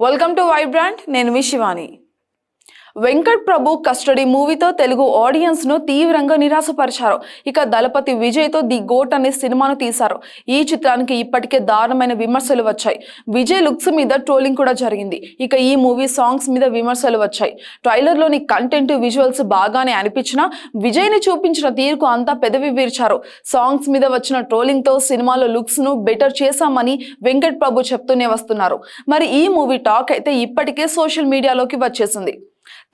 Welcome to Vibrant. నేను మీ శివాని. వెంకట్ ప్రభు custody మూవీతో Telugu audience ను తీవ్రంగా నిరాశపరిచారు. ఇక దళపతి విజయ్ తో ది గోట్ అనే సినిమాను తీశారు. ఈ చిత్రానికి ఇప్పటికే దారుణమైన విమర్శలు వచ్చాయి. విజయ్ లుక్స్ మీద ట్రోలింగ్ కూడా జరిగింది. ఇక ఈ మూవీ సాంగ్స్ మీద విమర్శలు వచ్చాయి. ట్రైలర్ లోని కంటెంట్ విజువల్స్ బాగానే అనిపించినా విజయ్ ని చూపించిన తీరుకు అంతా పెదవి వీర్చారు. సాంగ్స్ మీద వచ్చిన ట్రోలింగ్ తో సినిమాలో లుక్స్ ను బెటర్ చేశామని వెంకట్ ప్రభు చెప్తూనే వస్తున్నారు. మరి ఈ మూవీ టాక్ అయితే ఇప్పటికే సోషల్ మీడియాలోకి వచ్చేసింది.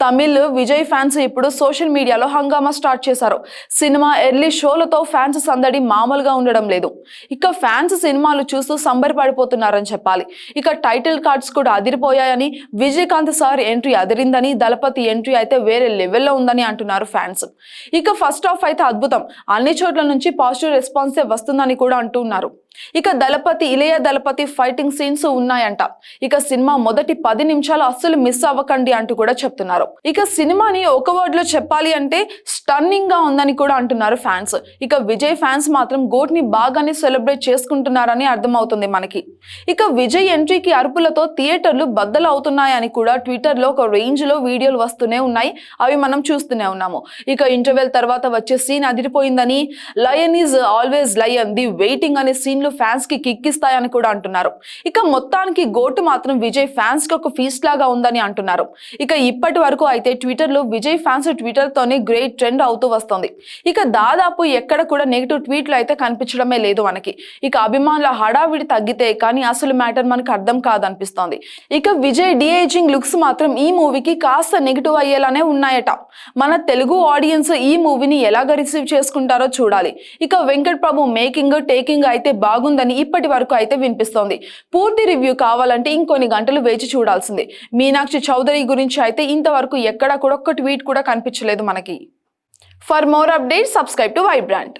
తమిళ్ విజయ్ ఫ్యాన్స్ ఇప్పుడు సోషల్ మీడియాలో హంగామా స్టార్ట్ చేశారు. సినిమా ఎర్లీ షోలతో ఫ్యాన్స్ సందడి మామూలుగా ఉండడం లేదు. ఇక ఫ్యాన్స్ సినిమాలు చూస్తూ సంబరపడిపోతున్నారని చెప్పాలి. ఇక టైటిల్ కార్డ్స్ కూడా అదిరిపోయాయని, విజయకాంత్ సార్ ఎంట్రీ అదిరిందని, దళపతి ఎంట్రీ అయితే వేరే లెవెల్లో ఉందని అంటున్నారు ఫ్యాన్స్. ఇక ఫస్ట్ హాఫ్ అయితే అద్భుతం, అన్ని చోట్ల నుంచి పాజిటివ్ రెస్పాన్సే వస్తుందని కూడా అంటున్నారు. ఇక దళపతి ఇళయ దళపతి ఫైటింగ్ సీన్స్ ఉన్నాయంట. ఇక సినిమా మొదటి 10 నిమిషాలు అస్సలు మిస్ అవ్వకండి అంటూ కూడా చెప్తున్నారు. ఇక సినిమాని ఒక వర్డ్ లో చెప్పాలి అంటే స్టన్నింగ్ గా ఉందని కూడా అంటున్నారు ఫ్యాన్స్. ఇక విజయ్ ఫ్యాన్స్ మాత్రం గోట్ ని బాగానే సెలబ్రేట్ చేసుకుంటున్నారని అర్థమవుతుంది మనకి. ఇక విజయ్ ఎంట్రీకి అరుపులతో థియేటర్లు బద్దలు అవుతున్నాయని కూడా ట్విట్టర్ లో ఒక రేంజ్ లో వీడియోలు వస్తూనే ఉన్నాయి. అవి మనం చూస్తూనే ఉన్నాము. ఇక ఇంటర్వెల్ తర్వాత వచ్చే సీన్ అదిరిపోయిందని, lion is always lion, the waiting అనే సీన్ ఫ్యాన్స్ కి కిక్కిస్తాయని కూడా అంటున్నారు. ఇక మొత్తానికి గోటు మాత్రం విజయ్ ఫ్యాన్స్ కి ఒక ఫీస్ట్ లాగా ఉందని అంటున్నారు. ఇక ఇప్పటి వరకు అయితే ట్విట్టర్ లో విజయ్ ఫ్యాన్స్ ట్విట్టర్ తోనే గ్రేట్ ట్రెండ్ అవుతూ వస్తుంది. ఇక దాదాపు ఎక్కడ కూడా నెగిటివ్ ట్వీట్లు అయితే కనిపించడమే లేదు మనకి. ఇక అభిమానుల హడావిడి తగ్గితే కానీ అసలు మ్యాటర్ మనకు అర్థం కాదనిపిస్తోంది. ఇక విజయ్ డిఏజింగ్ లుక్స్ మాత్రం ఈ మూవీకి కాస్త నెగిటివ్ అయ్యేలానే ఉన్నాయట. మన తెలుగు ఆడియన్స్ ఈ మూవీని ఎలాగ రిసీవ్ చేసుకుంటారో చూడాలి. ఇక వెంకట్ ప్రభు మేకింగ్ టేకింగ్ అయితే బాగుందని ఇప్పటి వరకు అయితే వినిపిస్తోంది. పూర్తి రివ్యూ కావాలంటే ఇంకొన్ని గంటలు వేచి చూడాల్సిందే. మీనాక్షి చౌదరి గురించి అయితే ఇంతవరకు ఎక్కడా కూడా ఒక్క ట్వీట్ కూడా కనిపించలేదు మనకి. For more updates subscribe to Vibrant.